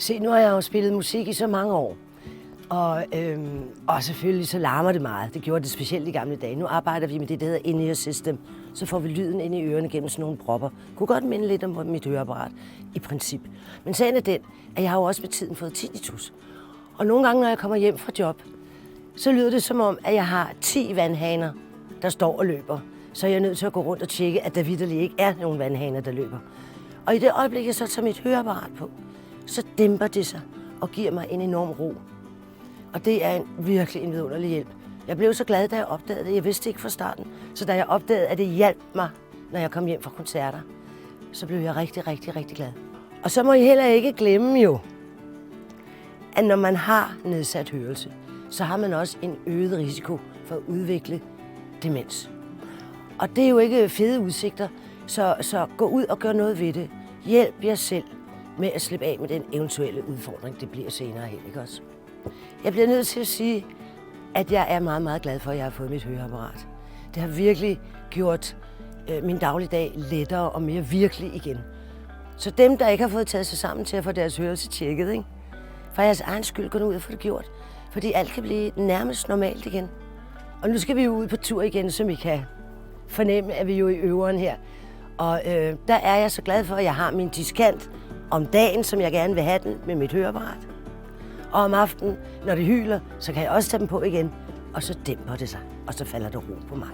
Se, nu har jeg jo spillet musik i så mange år, og selvfølgelig så larmer det meget. Det gjorde det specielt i gamle dage. Nu arbejder vi med det, der hedder in-ear system. Så får vi lyden ind i ørerne gennem sådan nogle propper. Kunne godt minde lidt om mit høreapparat i princip. Men sagen er den, at jeg har jo også med tiden fået tinnitus. Og nogle gange, når jeg kommer hjem fra job, så lyder det som om, at jeg har 10 vandhaner, der står og løber. Så jeg er nødt til at gå rundt og tjekke, at der vitterligt ikke er nogen vandhaner, der løber. Og i det øjeblik, jeg så tager mit høreapparat på, så dæmper det sig og giver mig en enorm ro. Og det er virkelig en vidunderlig hjælp. Jeg blev så glad, da jeg opdagede det. Jeg vidste ikke fra starten. Så da jeg opdagede, at det hjalp mig, når jeg kom hjem fra koncerter, så blev jeg rigtig, rigtig, rigtig glad. Og så må I heller ikke glemme jo, at når man har nedsat hørelse, så har man også en øget risiko for at udvikle demens. Og det er jo ikke fede udsigter, så gå ud og gør noget ved det. Hjælp jer selv med at slippe af med den eventuelle udfordring, det bliver senere hen, ikke også? Jeg bliver nødt til at sige, at jeg er meget, meget glad for, at jeg har fået mit høreapparat. Det har virkelig gjort min dagligdag lettere og mere virkelig igen. Så dem, der ikke har fået taget sig sammen til at få deres hørelse tjekket, ikke? For jeres egen skyld, gå nu ud og få det gjort. Fordi alt kan blive nærmest normalt igen. Og nu skal vi jo ud på tur igen, som I kan fornemme, at vi jo i øveren her. Og der er jeg så glad for, at jeg har min diskant om dagen, som jeg gerne vil have den med mit høreapparat. Og om aftenen, når det hyler, så kan jeg også tage dem på igen, og så dæmper det sig, og så falder der ro på mig.